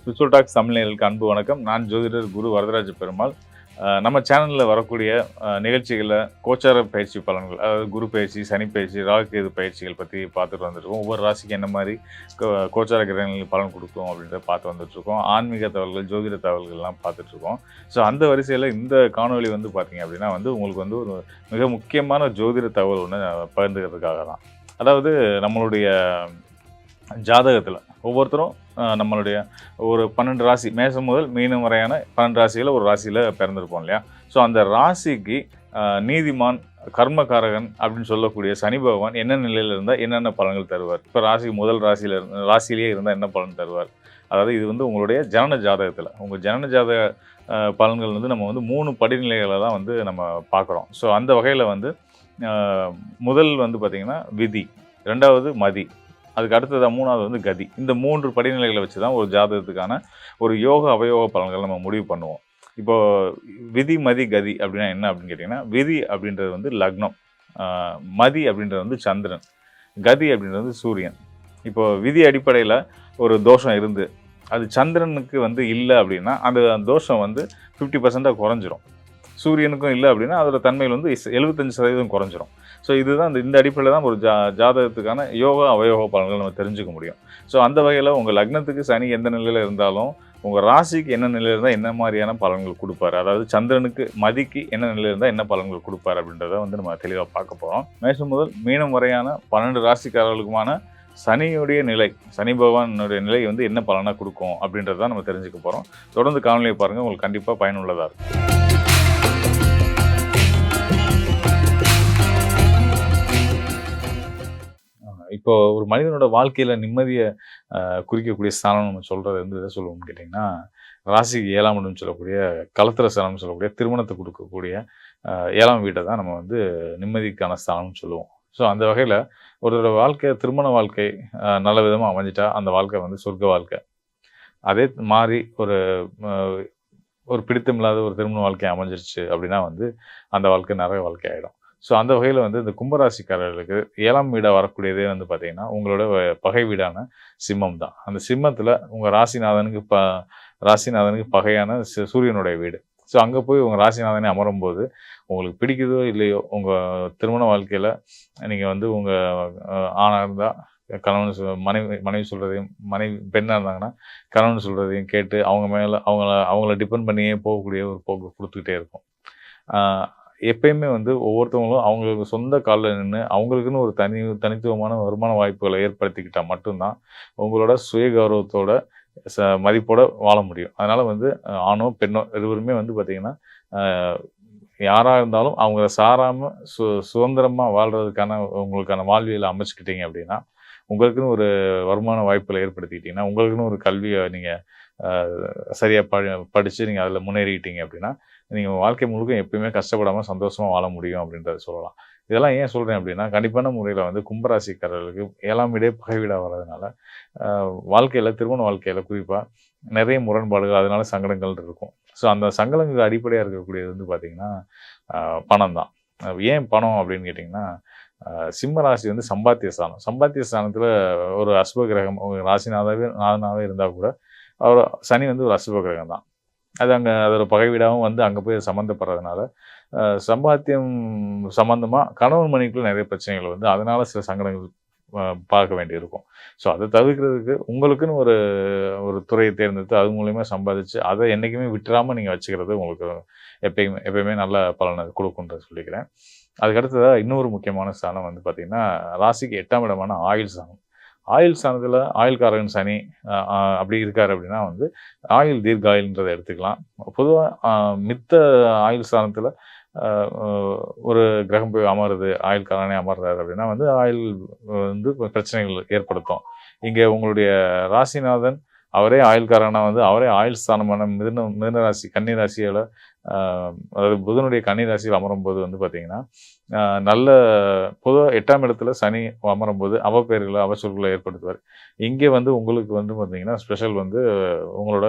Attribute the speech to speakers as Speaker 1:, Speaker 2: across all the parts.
Speaker 1: Spiritual tax Tamil நேயர்களுக்கு அன்பு வணக்கம். நான் ஜோதிடர் குரு வரதராஜ பெருமாள். நம்ம சேனலில் வரக்கூடிய நிகழ்ச்சிகளில் கோச்சார பயிற்சி பலன்கள், அதாவது குரு பயிற்சி, சனி பயிற்சி, ராகு கேது பயிற்சிகள் பற்றி பார்த்துட்டு வந்துருக்கோம். ஒவ்வொரு ராசிக்கு என்ன மாதிரி கோச்சார கிரகங்களுக்கு பலன் கொடுக்கும் அப்படின்றத பார்த்து வந்துட்டுருக்கோம். ஆன்மீக தகவல்கள், ஜோதிட தகவல்கள்லாம் பார்த்துட்ருக்கோம். ஸோ அந்த வரிசையில் இந்த காணொலி வந்து பார்த்தீங்க அப்படின்னா உங்களுக்கு வந்து ஒரு மிக முக்கியமான ஜோதிட தகவல் ஒன்று பகிர்ந்துக்கிறதுக்காக தான். அதாவது நம்மளுடைய ஜாதகத்தில் ஒவ்வொருத்தரும் நம்மளுடைய ஒரு 12 ராசி, மேசம் முதல் மீனம் வரையான 12 ராசியில் ஒரு ராசியில் பிறந்திருப்போம் இல்லையா? ஸோ அந்த ராசிக்கு நீதிமான், கர்மகாரகன் அப்படின்னு சொல்லக்கூடிய சனி பகவான் என்ன நிலையில் இருந்தால் என்னென்ன பலன்கள் தருவார்? இப்போ முதல் ராசியிலேயே இருந்தால் என்ன பலன் தருவார்? அதாவது இது வந்து உங்களுடைய ஜனன ஜாதகத்தில், உங்கள் ஜனன ஜாதக பலன்கள் வந்து நம்ம வந்து 3 படிநிலைகளை தான் வந்து நம்ம பார்க்குறோம். ஸோ அந்த வகையில் வந்து முதல் வந்து பார்த்திங்கன்னா விதி, 2வது மதி, அதுக்கு அடுத்தது 3வது வந்து கதி. இந்த 3 படிநிலைகளை வச்சு தான் ஒரு ஜாதகத்துக்கான ஒரு யோக அவயோக பலன்கள் நம்ம முடிவு பண்ணுவோம். இப்போது விதி, மதி, கதி அப்படின்னா என்ன அப்படின்னு கேட்டிங்கன்னா, விதி அப்படின்றது வந்து லக்னம், மதி அப்படின்றது வந்து சந்திரன், கதி அப்படின்றது வந்து சூரியன். இப்போது விதி அடிப்படையில் ஒரு தோஷம் இருந்து அது சந்திரனுக்கு வந்து இல்லை அப்படின்னா அந்த தோஷம் வந்து 50% குறைஞ்சிரும். சூரியனுக்கும் இல்லை அப்படின்னா அதோட தன்மையில் வந்து 75% குறைஞ்சிரும். ஸோ இதுதான் இந்த அடிப்படையில் தான் ஒரு ஜாதகத்துக்கான யோகா அவயோக பலன்கள் நம்ம தெரிஞ்சுக்க முடியும். ஸோ அந்த வகையில் உங்கள் லக்னத்துக்கு சனி எந்த நிலையில் இருந்தாலும் உங்கள் ராசிக்கு என்ன நிலையில் இருந்தால் என்ன மாதிரியான பலன்கள் கொடுப்பாரு, அதாவது சந்திரனுக்கு மதிக்கு என்ன நிலையில் இருந்தால் என்ன பலன்கள் கொடுப்பாரு அப்படின்றத வந்து நம்ம தெளிவாக பார்க்க போகிறோம். மேஷம் முதல் மீனம் வரையான 12 ராசிக்காரர்களுக்குமான சனியுடைய நிலை, சனி பகவானுடைய நிலை வந்து என்ன பலனாக கொடுக்கும் அப்படின்றத நம்ம தெரிஞ்சுக்க போகிறோம். தொடர்ந்து காணொலியை பாருங்கள், உங்களுக்கு கண்டிப்பாக பயனுள்ளதாக இருக்கும். இப்போ ஒரு மனிதனோட வாழ்க்கையில் நிம்மதியை குறிக்கக்கூடிய ஸ்தானம் நம்ம சொல்கிறது வந்து எதை சொல்லுவோம்னு கேட்டிங்கன்னா, ராசிக்கு 7ஆம் இடம்னு சொல்லக்கூடிய கலத்திர ஸ்தானம்னு சொல்லக்கூடிய திருமணத்தை கொடுக்கக்கூடிய 7ஆம் வீட்டை தான் நம்ம வந்து நிம்மதிக்கான ஸ்தானம்னு சொல்லுவோம். ஸோ அந்த வகையில் ஒருத்தரோட வாழ்க்கை, திருமண வாழ்க்கை நல்ல விதமாக அமைஞ்சிட்டா அந்த வாழ்க்கை வந்து சொர்க்க வாழ்க்கை. அதே மாதிரி ஒரு பிடித்தமில்லாத ஒரு திருமண வாழ்க்கை அமைஞ்சிருச்சு அப்படின்னா வந்து அந்த வாழ்க்கை நரக வாழ்க்கை ஆகிடும். ஸோ அந்த வகையில் வந்து இந்த கும்பராசிக்காரர்களுக்கு 7ஆம் வீடாக வரக்கூடியதே வந்து பார்த்திங்கன்னா உங்களோட பகை வீடான சிம்மம் தான். அந்த சிம்மத்தில் உங்கள் ராசிநாதனுக்கு பகையான சூரியனுடைய வீடு. ஸோ அங்கே போய் உங்கள் ராசிநாதனே அமரும்போது உங்களுக்கு பிடிக்குதோ இல்லையோ உங்கள் திருமண வாழ்க்கையில் நீங்கள் வந்து உங்கள் ஆணாக இருந்தால் கணவன் மனைவி சொல்கிறதையும், பெண்ணாக இருந்தாங்கன்னா கணவன் சொல்கிறதையும் கேட்டு அவங்க மேலே அவங்கள டிபெண்ட் பண்ணியே போகக்கூடிய ஒரு போக்கு கொடுத்துக்கிட்டே இருக்கும். எப்பயுமே வந்து ஒவ்வொருத்தவங்களும் அவங்களுக்கு சொந்த காலில் நின்று அவங்களுக்குன்னு ஒரு தனித்துவமான வருமான வாய்ப்புகளை ஏற்படுத்திக்கிட்டால் மட்டும்தான் உங்களோட சுய கௌரவத்தோட மதிப்போட வாழ முடியும். அதனால் வந்து ஆணோ பெண்ணோ இருவருமே வந்து பார்த்திங்கன்னா யாராக இருந்தாலும் அவங்கள சாராமல் சுதந்திரமாக வாழ்கிறதுக்கான உங்களுக்கான வாழ்வியலை அமைச்சிக்கிட்டீங்க அப்படின்னா, உங்களுக்குன்னு ஒரு வருமான வாய்ப்புகளை ஏற்படுத்திக்கிட்டிங்கன்னா, உங்களுக்குன்னு ஒரு கல்வியை நீங்கள் சரியாக படித்து நீங்கள் அதில் முன்னேறிக்கிட்டீங்க அப்படின்னா நீங்கள் வாழ்க்கை முழுக்க எப்பயுமே கஷ்டப்படாமல் சந்தோஷமாக வாழ முடியும் அப்படின்றத சொல்லலாம். இதெல்லாம் ஏன் சொல்கிறேன் அப்படின்னா, கண்டிப்பான முறையில் வந்து கும்பராசிக்காரர்களுக்கு 7ஆம் வீடே பகை வீடாக வர்றதுனால வாழ்க்கையில், திருமண வாழ்க்கையில் குறிப்பாக நிறைய முரண்பாடுகள், அதனால சங்கடங்கள் இருக்கும். ஸோ அந்த சங்கடங்களுக்கு அடிப்படையாக இருக்கக்கூடியது வந்து பார்த்திங்கன்னா பணம் தான். ஏன் பணம் அப்படின்னு கேட்டிங்கன்னா, சிம்ம ராசி வந்து சம்பாத்திய ஸ்தானம். சம்பாத்திய ஸ்தானத்தில் ஒரு அசுப கிரகம் நாதனாகவே இருந்தால் கூட சனி வந்து ஒரு அசுப கிரகம் தான். அது அங்கே அதோட பகை வீடாகவும் வந்து அங்கே போய் சம்மந்தப்படுறதுனால சம்பாத்தியம் சம்மந்தமாக கணவன் மனைவிக்குள்ள நிறைய பிரச்சனைகள் வந்து அதனால் சில சங்கடங்கள் பார்க்க வேண்டியிருக்கும். ஸோ அதை தவிர்க்கிறதுக்கு உங்களுக்குன்னு ஒரு துறையை தேர்ந்தெடுத்து அது மூலயமா சம்பாதிச்சு அதை என்றைக்குமே விட்டுறாமல் நீங்கள் வச்சுக்கிறது உங்களுக்கு எப்பயுமே நல்ல பலனை கொடுக்குன்றத சொல்லிக்கிறேன். அதுக்கடுத்ததாக இன்னொரு முக்கியமான ஸ்தானம் வந்து பார்த்திங்கன்னா, ராசிக்கு 8ஆம் இடமான ஆயுள் ஸ்தானம். ஆயுள் ஸ்தானத்தில் ஆயுள்காரகன் சனி அப்படி இருக்கார் அப்படின்னா வந்து ஆயுள் தீர்காயுள்ன்றதை எடுத்துக்கலாம். பொதுவாக மித்த ஆயுள் ஸ்தானத்தில் ஒரு கிரகம் போய் அமருது, ஆயுள்காரனே அமர்றாரு அப்படின்னா வந்து ஆயுள் வந்து பிரச்சனைகள் ஏற்படுத்தும். இங்கே உங்களுடைய ராசிநாதன் அவரே ஆயுள்காரனாக வந்து அவரே ஆயுள் ஸ்தானமான மிதுன ராசி, கன்னி ராசியோட அதாவது புதனுடைய கன்னி ராசியில் அமரும்போது வந்து பார்த்திங்கன்னா நல்ல பொதுவாக 8ஆம் இடத்துல சனி அமரும்போது அவப்பெயர்களை அவசொல்களை ஏற்படுத்துவார். இங்கே வந்து உங்களுக்கு வந்து பார்த்திங்கன்னா ஸ்பெஷல் வந்து உங்களோட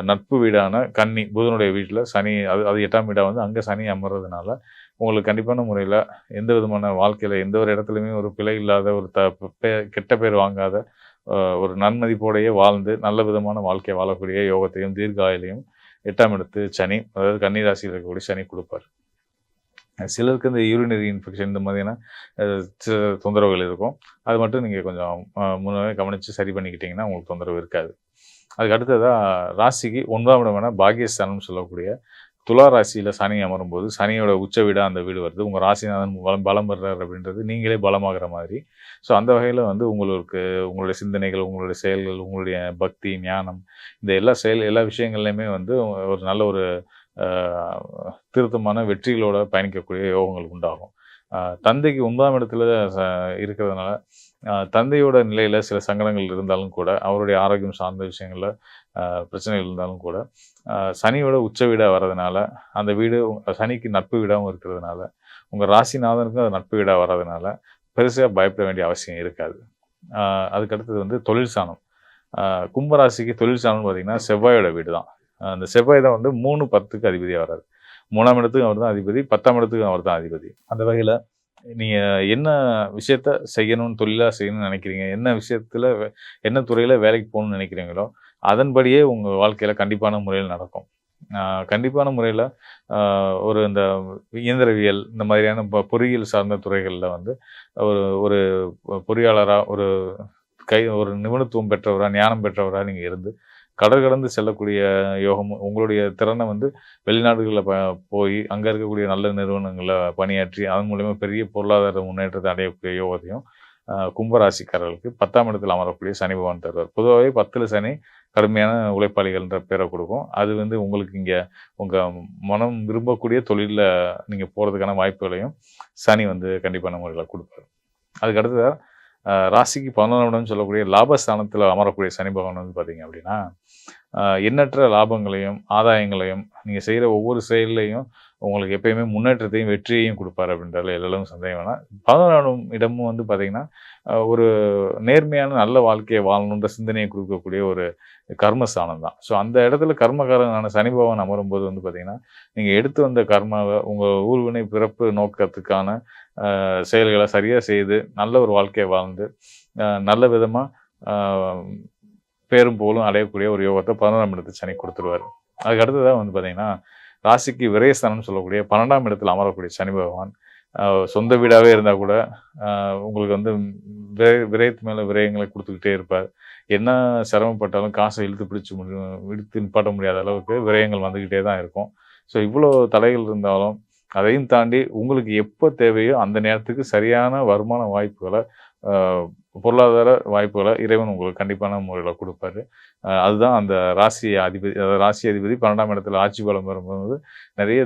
Speaker 1: நட்பு வீடான கன்னி புதனுடைய வீட்டில் சனி, அது 8ஆம் வீடாக வந்து அங்கே சனி அமர்றதுனால உங்களுக்கு கண்டிப்பான முறையில் எந்த விதமான வாழ்க்கையில் எந்த ஒரு இடத்துலையுமே ஒரு பிழை இல்லாத, ஒரு கெட்ட பேர் வாங்காத, ஒரு நன்மதிப்போடையே வாழ்ந்து நல்ல விதமான வாழ்க்கையை வாழக்கூடிய யோகத்தையும் தீர்காயுளையும் 8ஆம் இடத்து சனி, அதாவது கன்னி ராசியில் இருக்கக்கூடிய சனி கொடுப்பார். சிலருக்கு இந்த யூரினரி இன்ஃபெக்ஷன் இந்த மாதிரியான சில தொந்தரவுகள் இருக்கும். அது மட்டும் நீங்கள் கொஞ்சம் முன்னவே கவனித்து சரி பண்ணிக்கிட்டிங்கன்னா உங்களுக்கு தொந்தரவு இருக்காது. அதுக்கு அடுத்ததாக ராசிக்கு 9ஆம் இடமான பாக்கியஸ்தானம்னு சொல்லக்கூடிய துலா ராசியில் சனி அமரும்போது சனியோட உச்ச வீடாக அந்த வீடு வருது. உங்கள் ராசிநாதன் பலம் பெறுறார் அப்படின்றது நீங்களே பலமாகிற மாதிரி. ஸோ அந்த வகையில் வந்து உங்களுக்கு உங்களுடைய சிந்தனைகள், உங்களுடைய செயல்கள், உங்களுடைய பக்தி, ஞானம், இந்த எல்லா விஷயங்கள்லையுமே வந்து ஒரு நல்ல ஒரு திருத்தமான வெற்றிகளோட பயணிக்கக்கூடிய யோகங்கள் உண்டாகும். தந்தைக்கு 9ஆம் இடத்துல இருக்கிறதுனால தந்தையோட நிலையில் சில சங்கடங்கள் இருந்தாலும் கூட, அவருடைய ஆரோக்கியம் சார்ந்த விஷயங்களில் பிரச்சனைகள் இருந்தாலும் கூட, சனியோட உச்ச வீடாக வர்றதுனால, அந்த வீடு சனிக்கு நட்பு வீடாகவும் இருக்கிறதுனால, உங்கள் ராசிநாதனுக்கும் அது நட்பு வீடாக வர்றதுனால பெருசாக பயப்பட வேண்டிய அவசியம் இருக்காது. அதுக்கடுத்தது வந்து தொழில் ஸ்தானம். கும்பராசிக்கு தொழில் ஸ்தானம்னு பார்த்தீங்கன்னா செவ்வாயோட வீடு தான். அந்த செவ்வாய் தான் வந்து 3, 10க்கு அதிபதியாக வர்றாரு. 3ஆம் இடத்துக்கு அவர் தான் அதிபதி, 10ஆம் இடத்துக்கு அவர் தான் அதிபதி. அந்த வகையில் நீங்கள் என்ன விஷயத்த செய்யணும்னு, தொழிலாக செய்யணும்னு நினைக்கிறீங்க, என்ன விஷயத்தில் என்ன துறையில் வேலைக்கு போகணும்னு நினைக்கிறீங்களோ அதன்படியே உங்கள் வாழ்க்கையில் கண்டிப்பான முறையில் நடக்கும். கண்டிப்பான முறையில் ஒரு இந்த இயந்திரவியல் இந்த மாதிரியான பொறியியல் சார்ந்த துறைகளில் வந்து ஒரு ஒரு பொறியாளராக ஒரு நிபுணத்துவம் பெற்றவராக, ஞானம் பெற்றவராக நீங்கள் இருந்து கடந்து செல்லக்கூடிய யோகம், உங்களுடைய திறனை வந்து வெளிநாடுகளில் போய் அங்கே இருக்கக்கூடிய நல்ல நிறுவனங்களில் பணியாற்றி அதன் மூலயமா பெரிய பொருளாதார முன்னேற்றத்தை அடையக்கூடிய யோகத்தையும் கும்பராசிக்காரர்களுக்கு 10ஆம் இடத்தில் அமரக்கூடிய சனி பகவான் தருவார். பொதுவாகவே 10ல் சனி கடுமையான உழைப்பாளிகள்ன்ற பேரை கொடுக்கும். அது வந்து உங்களுக்கு இங்கே உங்கள் மனம் விரும்பக்கூடிய தொழிலில் நீங்கள் போகிறதுக்கான வாய்ப்புகளையும் சனி வந்து கண்டிப்பான முறையில் கொடுப்பார். அதுக்கு அடுத்ததாக ராசிக்கு 11ஆம் இடம் சொல்லக்கூடிய லாபஸ்தானத்தில் அமரக்கூடிய சனி பகவான் வந்து பார்த்தீங்க அப்படின்னா, எண்ணற்ற லாபங்களையும் ஆதாயங்களையும் நீங்கள் செய்கிற ஒவ்வொரு செயல்லையும் உங்களுக்கு எப்பயுமே முன்னேற்றத்தையும் வெற்றியையும் கொடுப்பார் அப்படின்றதுல எல்லாம் சந்தேகம் வேணாம். 11ஆம் இடமும் வந்து பார்த்தீங்கன்னா ஒரு நேர்மையான நல்ல வாழ்க்கையை வாழணுன்ற சிந்தனையை கொடுக்கக்கூடிய ஒரு கர்மஸ்தானம் தான். ஸோ அந்த இடத்துல கர்மகாரனான சனி பகவான் அமரும்போது வந்து பார்த்தீங்கன்னா, நீங்கள் எடுத்து வந்த கர்மாவை உங்கள் ஊழ்வினை பிறப்பு நோக்கத்துக்கான செயல்களை சரியாக செய்து நல்ல ஒரு வாழ்க்கையை வாழ்ந்து நல்ல விதமாக பேரும் போலும் அடையக்கூடிய ஒரு யோகத்தை 11ஆம் இடத்து சனி கொடுத்துருவார். அதுக்கு அடுத்ததாக வந்து பார்த்தீங்கன்னா, ராசிக்கு விரயஸ்தானம்னு சொல்லக்கூடிய 12ஆம் இடத்தில் அமரக்கூடிய சனி பகவான் சொந்த வீடாகவே இருந்தால் கூட உங்களுக்கு வந்து விரயத்து மேலே விரயங்களை கொடுத்துக்கிட்டே இருப்பார். என்ன சிரமப்பட்டாலும் காசை இழுத்து நிப்பாட்ட முடியாத அளவுக்கு விரயங்கள் வந்துக்கிட்டே தான் இருக்கும். ஸோ இவ்வளோ தடைகள் இருந்தாலும் அதையும் தாண்டி உங்களுக்கு எப்போ தேவையோ அந்த நேரத்துக்கு சரியான வருமான வாய்ப்புகளை, பொருளாதார வாய்ப்புகளை இறைவன் உங்களுக்கு கண்டிப்பான முறையில் கொடுப்பாரு. அதுதான் அந்த ராசி அதிபதி, அதாவது ராசி அதிபதி 12ஆம் இடத்துல ஆட்சி பலம் வரும்போது நிறைய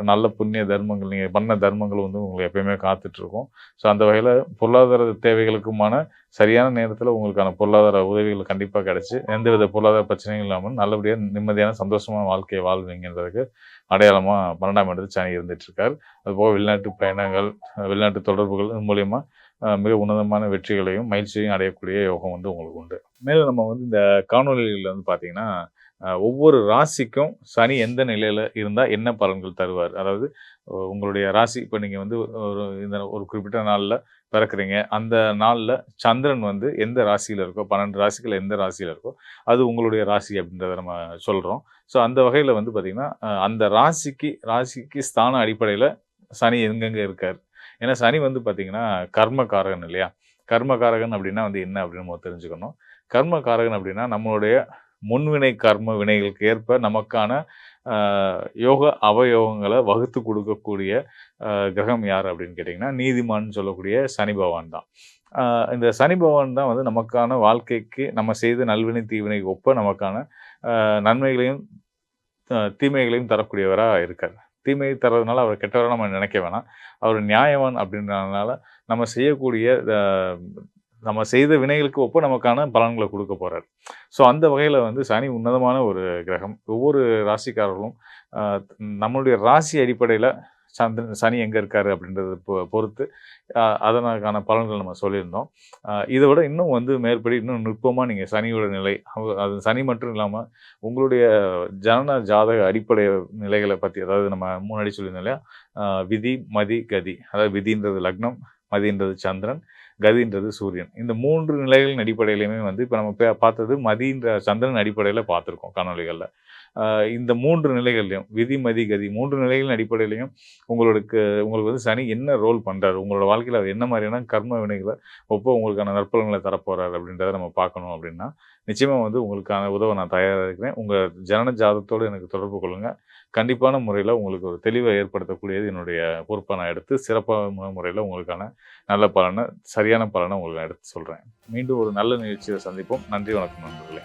Speaker 1: நல்ல புண்ணிய தர்மங்கள், நீங்கள் பண்ண தர்மங்கள் வந்து உங்களுக்கு எப்பயுமே காத்துட்ருக்கும். ஸோ அந்த வகையில் பொருளாதார தேவைகளுக்குமான சரியான நேரத்தில் உங்களுக்கான பொருளாதார உதவிகள் கண்டிப்பாக கிடச்சி எந்தவித பொருளாதார பிரச்சனையும் இல்லாமல் நல்லபடியாக நிம்மதியான சந்தோஷமான வாழ்க்கையை வாழ்வீங்கன்றதுக்கு அடையாளமாக 12ஆம் இடத்துல சனி இருந்துகிட்ருக்கார். அதுபோக வெளிநாட்டு பயணங்கள், வெளிநாட்டு தொடர்புகள் மூலயமா மிக உன்னதமான வெற்றிகளையும் மகிழ்ச்சியையும் அடையக்கூடிய யோகம் வந்து உங்களுக்கு உண்டு. மேலும் நம்ம வந்து இந்த காணொலிகளில் வந்து பார்த்தீங்கன்னா, ஒவ்வொரு ராசிக்கும் சனி எந்த நிலையில் இருந்தால் என்ன பலன்கள் தருவார், அதாவது உங்களுடைய ராசி இப்போ நீங்கள் வந்து ஒரு குறிப்பிட்ட நாளில் பிறக்கிறீங்க, அந்த நாளில் சந்திரன் வந்து எந்த ராசியில் இருக்கோ, 12 ராசிகள் எந்த ராசியில் இருக்கோ அது உங்களுடைய ராசி அப்படின்றத நம்ம சொல்கிறோம். ஸோ அந்த வகையில் வந்து பார்த்திங்கன்னா, அந்த ராசிக்கு ஸ்தான அடிப்படையில் சனி எங்கெங்கே இருக்கார். ஏன்னா சனி வந்து பார்த்திங்கன்னா கர்மகாரகன் இல்லையா? கர்மகாரகன் அப்படின்னா வந்து என்ன அப்படின்னு நம்ம தெரிஞ்சுக்கணும். கர்மகாரகன் அப்படின்னா நம்மளுடைய முன்வினை கர்ம வினைகளுக்கு ஏற்ப நமக்கான யோக அவயோகங்களை வகுத்து கொடுக்கக்கூடிய கிரகம் யார் அப்படின்னு கேட்டிங்கன்னா, நீதிமான் சொல்லக்கூடிய சனி பகவான் தான். இந்த சனி பகவான் தான் வந்து நமக்கான வாழ்க்கைக்கு நம்ம செய்த நல்வினை தீவினைக்கு ஒப்ப நமக்கான நன்மைகளையும் தீமைகளையும் தரக்கூடியவராக இருக்கார். தீமையை தர்றதுனால அவர் கெட்டவராக நம்ம நினைக்க வேணாம். அவர் நியாயவான் அப்படின்றதுனால நம்ம செய்த வினைகளுக்கு ஒப்ப நமக்கான பலன்களை கொடுக்க போகிறார். ஸோ அந்த வகையில் வந்து சனி உன்னதமான ஒரு கிரகம். ஒவ்வொரு ராசிக்காரர்களும் நம்மளுடைய ராசி அடிப்படையில் சனி எங்கே இருக்கார் அப்படின்றத பொறுத்து அதற்கான பலன்கள் நம்ம சொல்லியிருந்தோம். இதை விட இன்னும் வந்து மேற்படி இன்னும் நுட்பமாக நீங்கள் சனியோட நிலை, அது சனி மட்டும் இல்லாமல் உங்களுடைய ஜனன ஜாதக அடிப்படை நிலைகளை பற்றி, அதாவது நம்ம முன்னாடி சொல்லியிருந்தோம் இல்லையா, விதி மதி கதி, அதாவது விதின்றது லக்னம், மதின்றது சந்திரன், கதின்றது சூரியன். இந்த 3 நிலைகளின் அடிப்படையிலுமே வந்து இப்ப நம்ம பார்த்தது மதின்ற சந்திரன் அடிப்படையில பார்த்துருக்கோம் காணொளிகள்ல. இந்த 3 நிலைகள்லயும் விதி, மதி, கதி 3 நிலைகளின் அடிப்படையிலயும் உங்களுக்கு வந்து சனி என்ன ரோல் பண்றாரு? உங்களோட வாழ்க்கையில அவர் என்ன மாரியான கர்ம வினைகள உங்களுக்கான நற்பலன்கள தரப்போறாரு அப்படின்றத நம்ம பார்க்கணும் அப்படின்னா, நிச்சயமா வந்து உங்களுக்கான உதவ நான் தயாரா இருக்கிறேன். உங்க ஜனன ஜாதகத்தோடு எனக்கு தொடர்பு கொள்ளுங்க. கண்டிப்பான முறையில உங்களுக்கு ஒரு தெளிவ ஏற்படுத்தக்கூடியது என்னுடைய பொறுப்பா நான் எடுத்து, சிறப்பான முறையில உங்களுக்கான நல்ல பலன, சரியான பலன உங்களுக்கு நான் எடுத்து சொல்றேன். மீண்டும் ஒரு நல்ல நிகழ்ச்சியில சந்திப்போம். நன்றி, வணக்கம் நண்பர்களே.